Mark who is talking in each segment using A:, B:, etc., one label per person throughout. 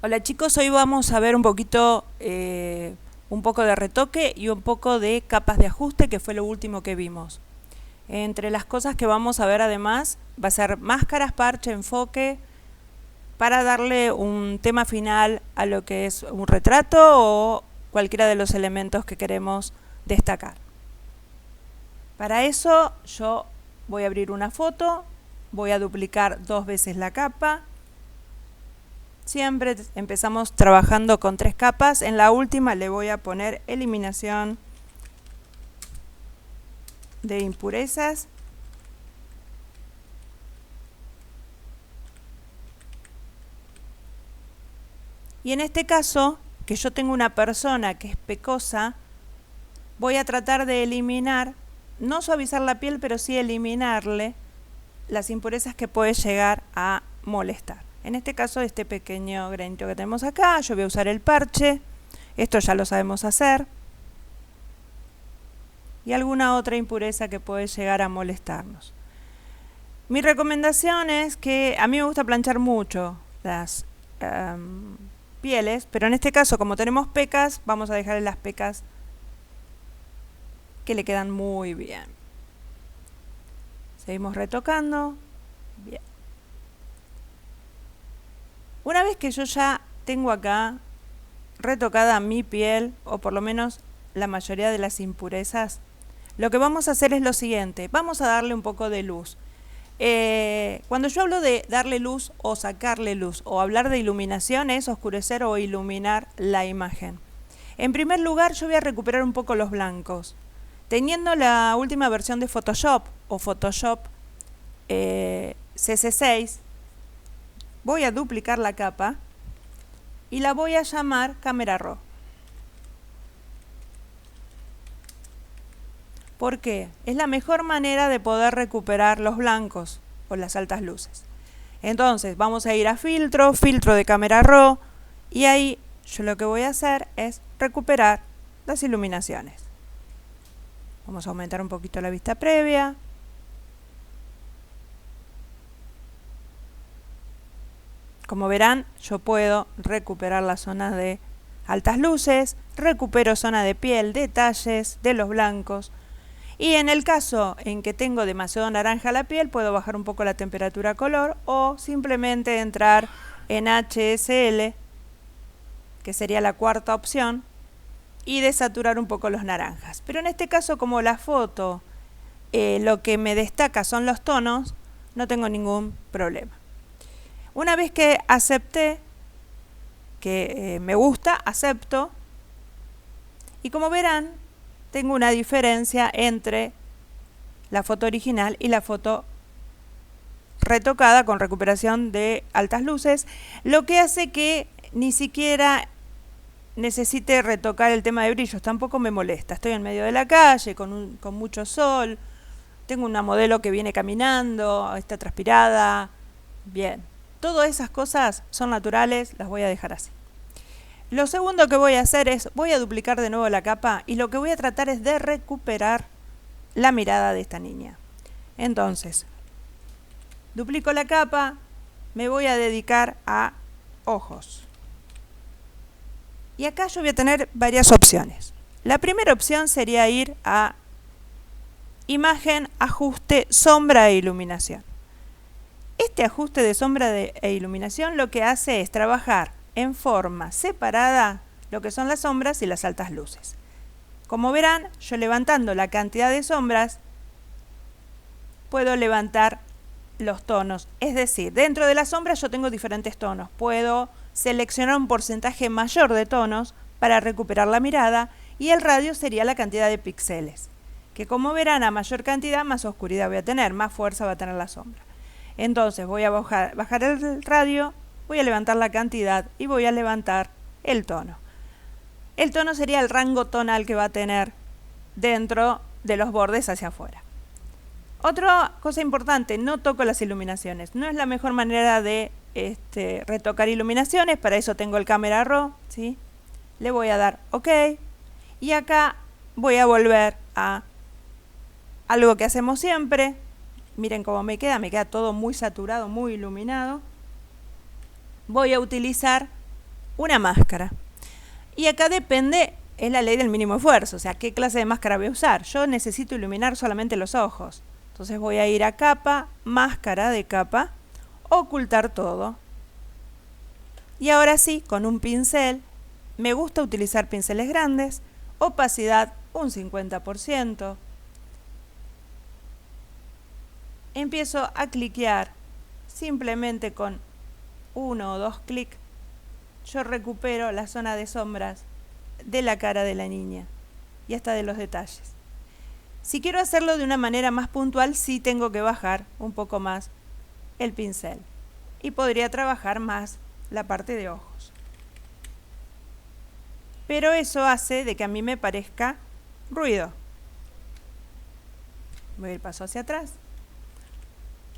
A: Hola chicos, hoy vamos a ver un poco de retoque y un poco de capas de ajuste, que fue lo último que vimos. Entre las cosas que vamos a ver además va a ser máscaras, parche, enfoque, para darle un tema final a lo que es un retrato o cualquiera de los elementos que queremos destacar. Para eso yo voy a abrir una foto, voy a duplicar 2 veces la capa. Siempre empezamos trabajando con 3 capas. En la última le voy a poner eliminación de impurezas. Y en este caso, que yo tengo una persona que es pecosa, voy a tratar de eliminar, no suavizar la piel, pero sí eliminarle las impurezas que puede llegar a molestar. En este caso, este pequeño granito que tenemos acá, yo voy a usar el parche, esto ya lo sabemos hacer, y alguna otra impureza que puede llegar a molestarnos. Mi recomendación es que a mí me gusta planchar mucho las pieles, pero en este caso, como tenemos pecas, vamos a dejarle las pecas que le quedan muy bien. Seguimos retocando. Bien. Una vez que yo ya tengo acá retocada mi piel, o por lo menos la mayoría de las impurezas, lo que vamos a hacer es lo siguiente. Vamos a darle un poco de luz. Cuando yo hablo de darle luz o sacarle luz, o hablar de iluminación, es oscurecer o iluminar la imagen. En primer lugar, yo voy a recuperar un poco los blancos. Teniendo la última versión de Photoshop o Photoshop CC6, voy a duplicar la capa y la voy a llamar Camera Raw. ¿Por qué? Es la mejor manera de poder recuperar los blancos o las altas luces. Entonces vamos a ir a filtro, filtro de Camera Raw, y ahí yo lo que voy a hacer es recuperar las iluminaciones. Vamos a aumentar un poquito la vista previa. Como verán, yo puedo recuperar la zona de altas luces, recupero zona de piel, detalles de los blancos. Y en el caso en que tengo demasiado naranja la piel, puedo bajar un poco la temperatura color o simplemente entrar en HSL, que sería la cuarta opción, y desaturar un poco los naranjas. Pero en este caso, como la foto lo que me destaca son los tonos, no tengo ningún problema. Una vez que acepté, que me gusta, acepto, y como verán, tengo una diferencia entre la foto original y la foto retocada con recuperación de altas luces, lo que hace que ni siquiera necesite retocar el tema de brillos, tampoco me molesta. Estoy en medio de la calle con mucho sol, tengo una modelo que viene caminando, está transpirada, bien. Todas esas cosas son naturales, las voy a dejar así. Lo segundo que voy a hacer es, voy a duplicar de nuevo la capa y lo que voy a tratar es de recuperar la mirada de esta niña. Entonces, duplico la capa, me voy a dedicar a ojos. Y acá yo voy a tener varias opciones. La primera opción sería ir a imagen, ajuste, sombra e iluminación. Este ajuste de sombra e iluminación lo que hace es trabajar en forma separada lo que son las sombras y las altas luces. Como verán, yo levantando la cantidad de sombras puedo levantar los tonos. Es decir, dentro de las sombras yo tengo diferentes tonos. Puedo seleccionar un porcentaje mayor de tonos para recuperar la mirada, y el radio sería la cantidad de píxeles, que como verán, a mayor cantidad más oscuridad voy a tener, más fuerza va a tener la sombra. Entonces voy a bajar el radio, voy a levantar la cantidad y voy a levantar el tono. El tono sería el rango tonal que va a tener dentro de los bordes hacia afuera. Otra cosa importante, no toco las iluminaciones. No es la mejor manera de retocar iluminaciones, para eso tengo el Camera Raw, ¿sí? Le voy a dar OK y acá voy a volver a algo que hacemos siempre. Miren cómo me queda todo muy saturado, muy iluminado. Voy a utilizar una máscara. Y acá depende, es la ley del mínimo esfuerzo, o sea, qué clase de máscara voy a usar. Yo necesito iluminar solamente los ojos. Entonces voy a ir a capa, máscara de capa, ocultar todo. Y ahora sí, con un pincel, me gusta utilizar pinceles grandes, opacidad un 50%. Empiezo a cliquear, simplemente con 1 o 2 clics, yo recupero la zona de sombras de la cara de la niña y hasta de los detalles. Si quiero hacerlo de una manera más puntual, sí tengo que bajar un poco más el pincel y podría trabajar más la parte de ojos. Pero eso hace de que a mí me parezca ruido. Voy a ir paso hacia atrás.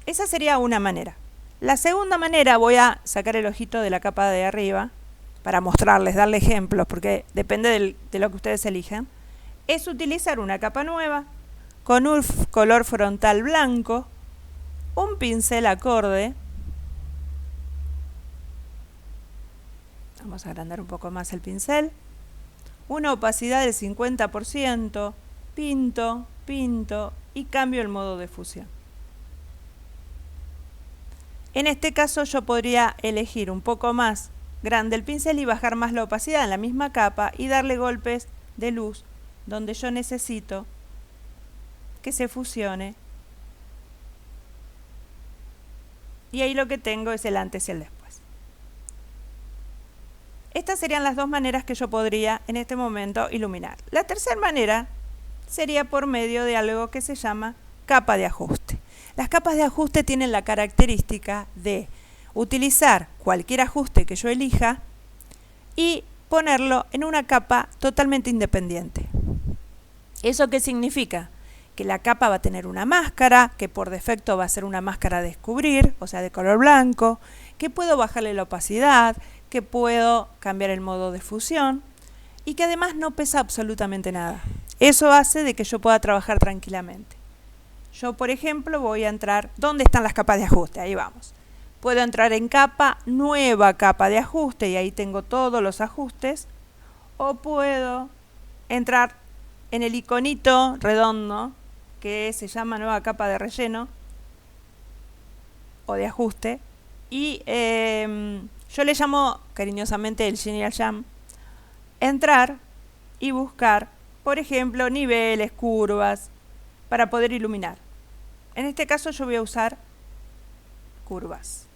A: Esa sería una manera. La segunda manera, voy a sacar el ojito de la capa de arriba para mostrarles, darle ejemplos, porque depende de lo que ustedes elijan, es utilizar una capa nueva con un color frontal blanco, un pincel acorde. Vamos a agrandar un poco más el pincel. Una opacidad del 50%, pinto, pinto y cambio el modo de fusión. En este caso yo podría elegir un poco más grande el pincel y bajar más la opacidad en la misma capa y darle golpes de luz donde yo necesito que se fusione. Y ahí lo que tengo es el antes y el después. Estas serían las dos maneras que yo podría en este momento iluminar. La tercera manera sería por medio de algo que se llama capa de ajuste. Las capas de ajuste tienen la característica de utilizar cualquier ajuste que yo elija y ponerlo en una capa totalmente independiente. ¿Eso qué significa? Que la capa va a tener una máscara, que por defecto va a ser una máscara a descubrir, o sea de color blanco, que puedo bajarle la opacidad, que puedo cambiar el modo de fusión y que además no pesa absolutamente nada. Eso hace de que yo pueda trabajar tranquilamente. Yo, por ejemplo, voy a entrar, ¿dónde están las capas de ajuste? Ahí vamos. Puedo entrar en capa, nueva capa de ajuste y ahí tengo todos los ajustes. O puedo entrar en el iconito redondo que se llama nueva capa de relleno o de ajuste. Y yo le llamo cariñosamente el Genial Jam. Entrar y buscar, por ejemplo, niveles, curvas, para poder iluminar. En este caso yo voy a usar curvas.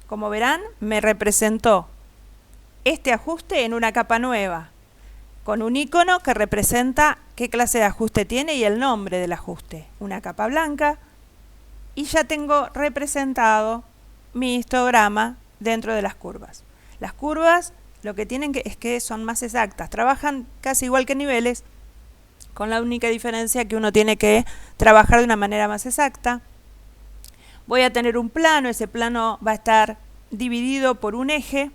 A: Como verán, me representó este ajuste en una capa nueva, con un icono que representa qué clase de ajuste tiene y el nombre del ajuste. Una capa blanca, y ya tengo representado mi histograma dentro de las curvas. Las curvas lo que tienen es que son más exactas, trabajan casi igual que niveles, con la única diferencia que uno tiene que trabajar de una manera más exacta. Voy a tener un plano, ese plano va a estar dividido por un eje.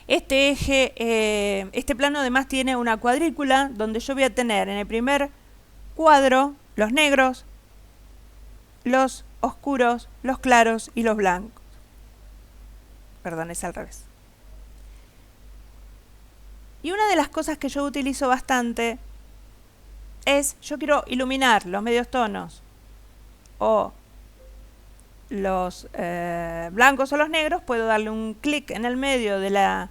A: Este plano además tiene una cuadrícula donde yo voy a tener en el primer cuadro los negros, los oscuros, los claros y los blancos. Perdón, es al revés. Y una de las cosas que yo utilizo bastante es, yo quiero iluminar los medios tonos o los blancos o los negros, puedo darle un clic en el medio de la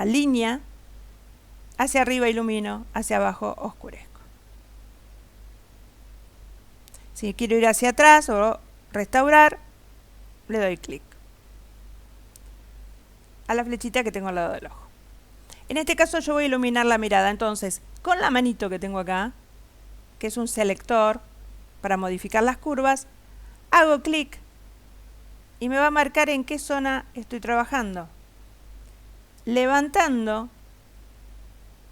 A: línea, hacia arriba ilumino, hacia abajo oscurezco. Si quiero ir hacia atrás o restaurar, le doy clic a la flechita que tengo al lado del ojo. En este caso yo voy a iluminar la mirada, entonces con la manito que tengo acá, que es un selector para modificar las curvas, hago clic y me va a marcar en qué zona estoy trabajando. Levantando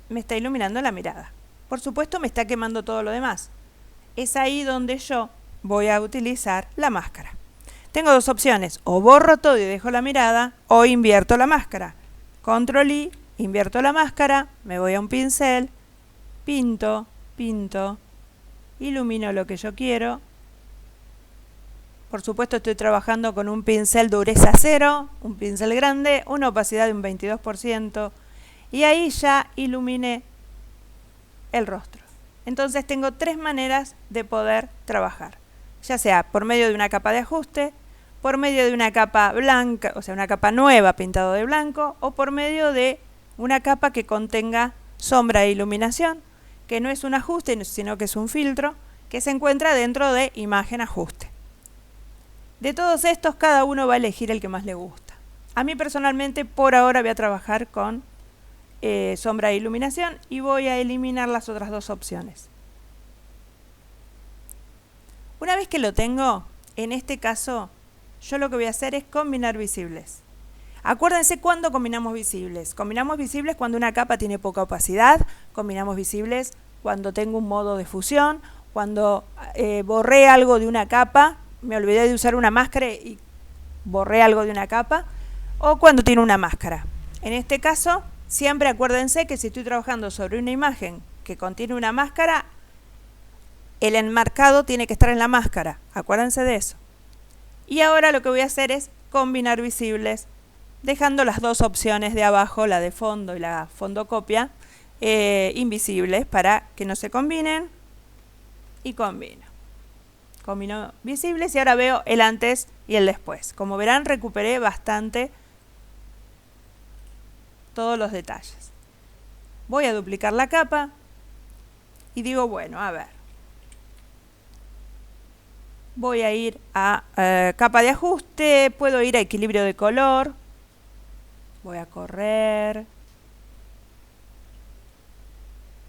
A: me está iluminando la mirada. Por supuesto me está quemando todo lo demás. Es ahí donde yo voy a utilizar la máscara. Tengo dos opciones, o borro todo y dejo la mirada, o invierto la máscara. Control I, invierto la máscara, me voy a un pincel, pinto, pinto, ilumino lo que yo quiero. Por supuesto estoy trabajando con un pincel dureza 0, un pincel grande, una opacidad de un 22%, y ahí ya iluminé el rostro. Entonces tengo tres maneras de poder trabajar, ya sea por medio de una capa de ajuste, por medio de una capa blanca, o sea una capa nueva pintado de blanco, o por medio de una capa que contenga sombra e iluminación, que no es un ajuste, sino que es un filtro, que se encuentra dentro de imagen ajuste. De todos estos, cada uno va a elegir el que más le gusta. A mí personalmente, por ahora voy a trabajar con sombra e iluminación y voy a eliminar las otras dos opciones. Una vez que lo tengo, en este caso, yo lo que voy a hacer es combinar visibles. Acuérdense cuándo combinamos visibles. Combinamos visibles cuando una capa tiene poca opacidad, combinamos visibles cuando tengo un modo de fusión, cuando borré algo de una capa, me olvidé de usar una máscara y borré algo de una capa, o cuando tiene una máscara. En este caso, siempre acuérdense que si estoy trabajando sobre una imagen que contiene una máscara, el enmarcado tiene que estar en la máscara. Acuérdense de eso. Y ahora lo que voy a hacer es combinar visibles, dejando las dos opciones de abajo, la de fondo y la fondocopia, invisibles para que no se combinen. Y combino. Combino visibles y ahora veo el antes y el después. Como verán, recuperé bastante todos los detalles. Voy a duplicar la capa y digo, bueno, a ver. Voy a ir a capa de ajuste, puedo ir a equilibrio de color. Voy a correr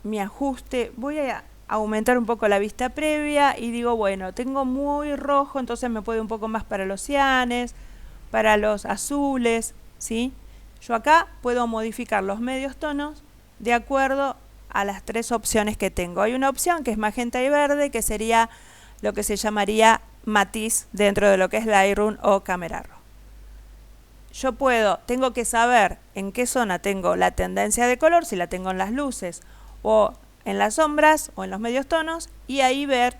A: mi ajuste, voy a aumentar un poco la vista previa y digo, bueno, tengo muy rojo, entonces me puedo ir un poco más para los cianes, para los azules, ¿sí? Yo acá puedo modificar los medios tonos de acuerdo a las tres opciones que tengo. Hay una opción que es magenta y verde, que sería lo que se llamaría matiz dentro de lo que es Lightroom o Camera Raw. Yo tengo que saber en qué zona tengo la tendencia de color, si la tengo en las luces o en las sombras o en los medios tonos, y ahí ver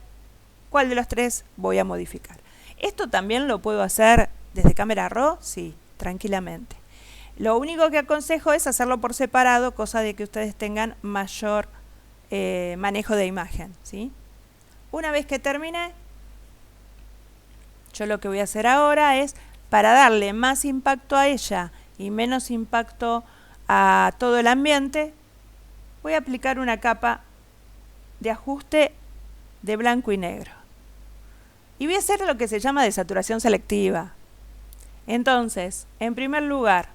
A: cuál de los tres voy a modificar. Esto también lo puedo hacer desde Camera Raw, sí, tranquilamente. Lo único que aconsejo es hacerlo por separado, cosa de que ustedes tengan mayor manejo de imagen, ¿sí? Una vez que termine, yo lo que voy a hacer ahora es, para darle más impacto a ella y menos impacto a todo el ambiente, voy a aplicar una capa de ajuste de blanco y negro. Y voy a hacer lo que se llama desaturación selectiva. Entonces, en primer lugar,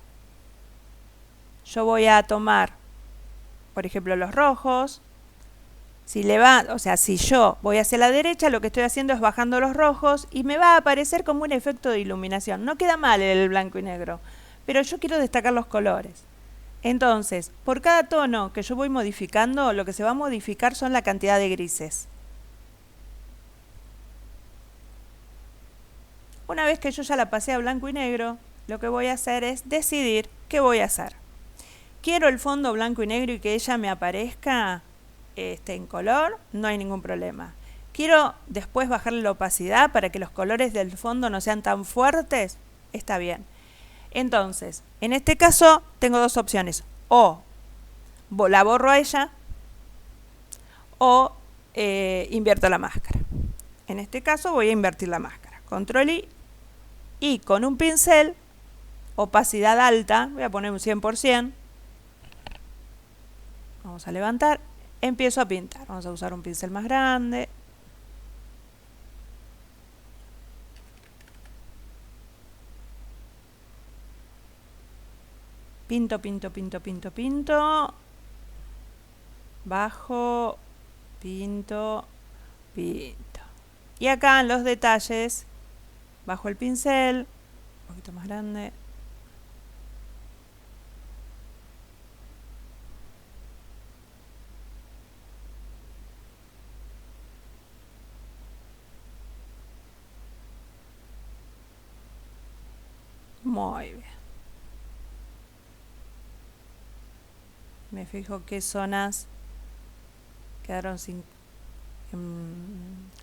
A: yo voy a tomar, por ejemplo, los rojos. Si yo voy hacia la derecha, lo que estoy haciendo es bajando los rojos y me va a aparecer como un efecto de iluminación. No queda mal el blanco y negro, pero yo quiero destacar los colores. Entonces, por cada tono que yo voy modificando, lo que se va a modificar son la cantidad de grises. Una vez que yo ya la pasé a blanco y negro, lo que voy a hacer es decidir qué voy a hacer. ¿Quiero el fondo blanco y negro y que ella me aparezca en color? No hay ningún problema. ¿Quiero después bajarle la opacidad para que los colores del fondo no sean tan fuertes? Está bien. Entonces, en este caso tengo dos opciones. O la borro a ella o invierto la máscara. En este caso voy a invertir la máscara. Control I y con un pincel, opacidad alta, voy a poner un 100%. Vamos a levantar. Empiezo a pintar. Vamos a usar un pincel más grande. Pinto, pinto, pinto, pinto, pinto. Bajo, pinto, pinto. Y acá en los detalles, bajo el pincel, un poquito más grande. Muy bien. Me fijo qué zonas quedaron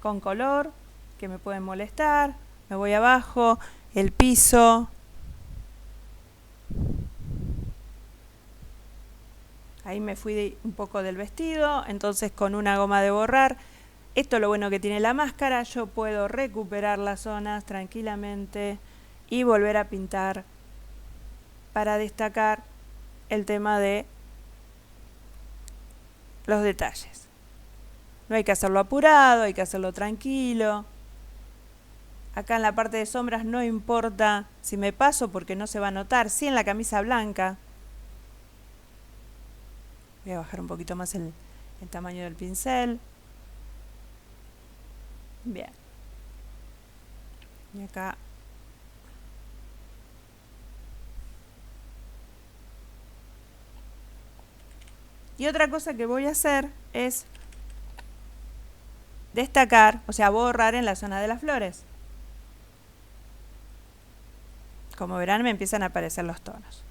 A: con color, que me pueden molestar. Me voy abajo, el piso. Ahí me fui un poco del vestido, entonces con una goma de borrar. Esto es lo bueno que tiene la máscara, yo puedo recuperar las zonas tranquilamente y volver a pintar para destacar el tema de los detalles. No hay que hacerlo apurado, hay que hacerlo tranquilo. Acá en la parte de sombras no importa si me paso porque no se va a notar, sí en la camisa blanca. Voy a bajar un poquito más el tamaño del pincel. Bien. Y acá. Y otra cosa que voy a hacer es destacar, o sea, borrar en la zona de las flores. Como verán, me empiezan a aparecer los tonos.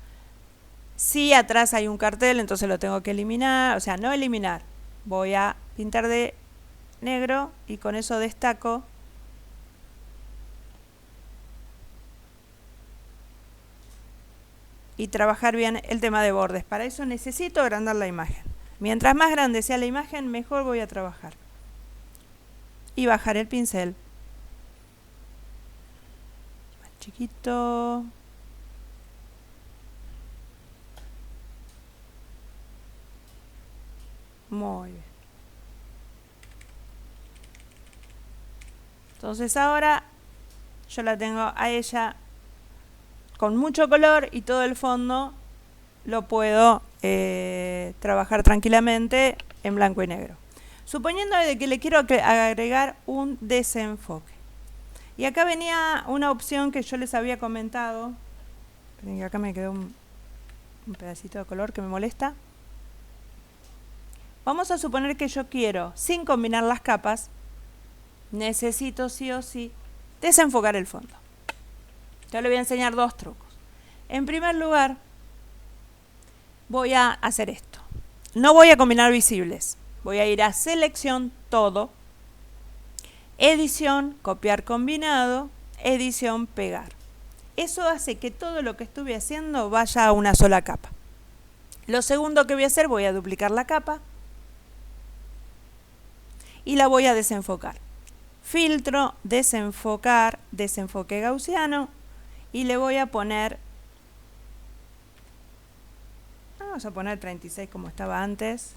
A: Si atrás hay un cartel, entonces lo tengo que eliminar, o sea, no eliminar. Voy a pintar de negro y con eso destaco. Y trabajar bien el tema de bordes. Para eso necesito agrandar la imagen. Mientras más grande sea la imagen, mejor voy a trabajar. Y bajar el pincel. Más chiquito. Muy bien. Entonces ahora yo la tengo a ella con mucho color y todo el fondo lo puedo trabajar tranquilamente en blanco y negro. Suponiendo de que le quiero agregar un desenfoque. Y acá venía una opción que yo les había comentado. Esperen que acá me quedó un pedacito de color que me molesta. Vamos a suponer que yo quiero, sin combinar las capas, necesito sí o sí desenfocar el fondo. Yo le voy a enseñar dos trucos. En primer lugar, voy a hacer esto. No voy a combinar visibles. Voy a ir a selección, todo, edición, copiar combinado, edición, pegar. Eso hace que todo lo que estuve haciendo vaya a una sola capa. Lo segundo que voy a hacer, voy a duplicar la capa y la voy a desenfocar. Filtro, desenfocar, desenfoque gaussiano y le voy a poner, vamos a poner 36 como estaba antes.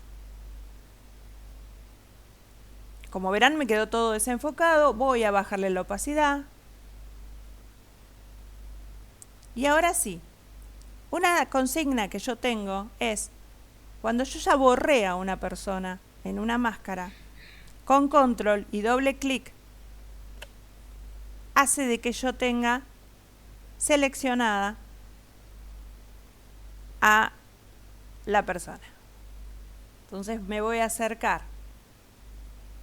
A: Como verán me quedó todo desenfocado, voy a bajarle la opacidad. Y ahora sí, una consigna que yo tengo es, cuando yo ya borré a una persona en una máscara, con control y doble clic, hace de que yo tenga seleccionada a la persona. Entonces me voy a acercar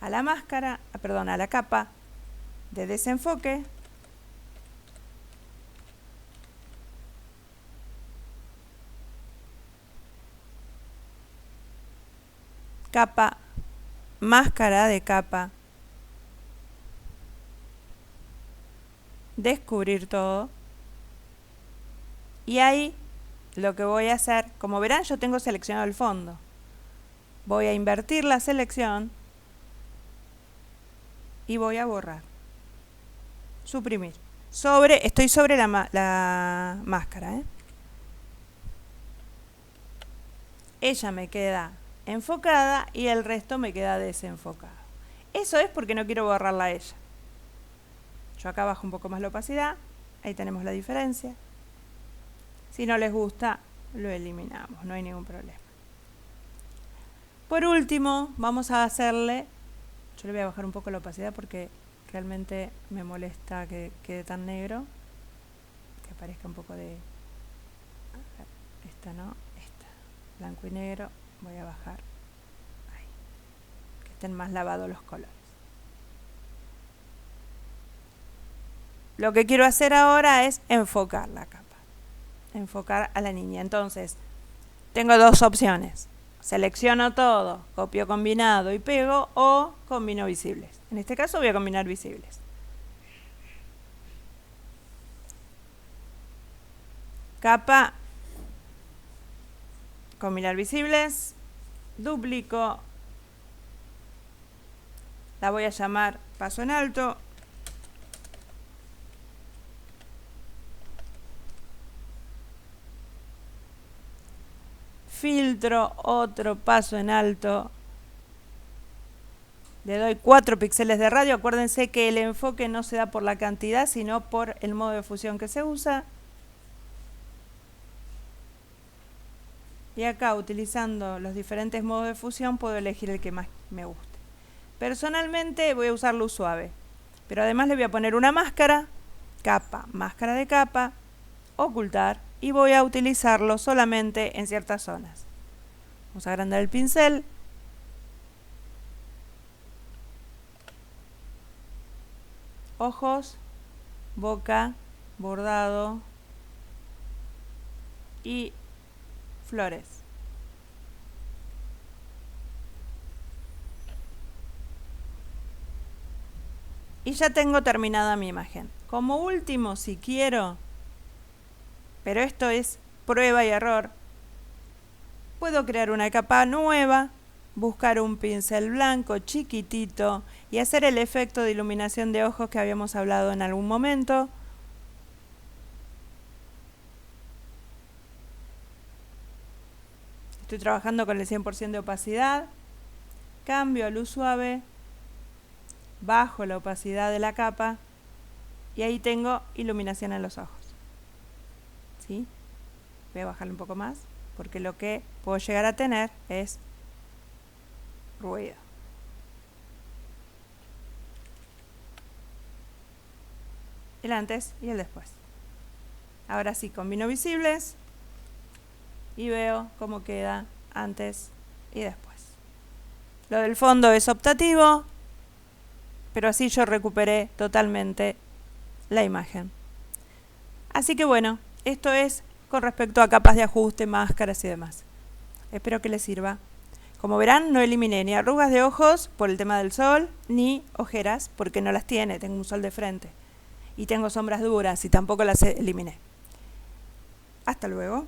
A: a la máscara, perdón, a la capa de desenfoque. Capa, máscara de capa, descubrir todo. Y ahí lo que voy a hacer, como verán yo tengo seleccionado el fondo. Voy a invertir la selección y voy a borrar. Suprimir. Estoy sobre la máscara. Ella me queda enfocada y el resto me queda desenfocado. Eso es porque no quiero borrarla a ella. Yo acá bajo un poco más la opacidad. Ahí tenemos la diferencia. Si no les gusta, lo eliminamos. No hay ningún problema. Por último, vamos a hacerle... Yo le voy a bajar un poco la opacidad porque realmente me molesta que quede tan negro. Que aparezca un poco de... Esta no, esta. Blanco y negro. Voy a bajar. Ahí. Que estén más lavados los colores. Lo que quiero hacer ahora es enfocar la capa. Enfocar a la niña. Entonces, tengo dos opciones. Selecciono todo, copio combinado y pego o combino visibles. En este caso voy a combinar visibles. capa, combinar visibles, duplico, la voy a llamar paso en alto, filtro, otro paso en alto, le doy 4 píxeles de radio. Acuérdense que el enfoque no se da por la cantidad, sino por el modo de fusión que se usa. Y acá, utilizando los diferentes modos de fusión, puedo elegir el que más me guste. Personalmente voy a usar luz suave, pero además le voy a poner una máscara, capa, máscara de capa, ocultar, y voy a utilizarlo solamente en ciertas zonas. Vamos a agrandar el pincel. Ojos, boca, bordado y flores. Y ya tengo terminada mi imagen. Como último, si quiero, pero esto es prueba y error, puedo crear una capa nueva, buscar un pincel blanco chiquitito y hacer el efecto de iluminación de ojos que habíamos hablado en algún momento. Estoy trabajando con el 100% de opacidad, cambio a luz suave, bajo la opacidad de la capa y ahí tengo iluminación en los ojos. ¿Sí? Voy a bajarle un poco más porque lo que puedo llegar a tener es ruido. El antes y el después. Ahora sí, combino visibles y veo cómo queda antes y después. Lo del fondo es optativo, pero así yo recuperé totalmente la imagen. Así que bueno, esto es con respecto a capas de ajuste, máscaras y demás. Espero que les sirva. Como verán, no eliminé ni arrugas de ojos por el tema del sol, ni ojeras porque no las tiene, tengo un sol de frente. Y tengo sombras duras y tampoco las eliminé. Hasta luego.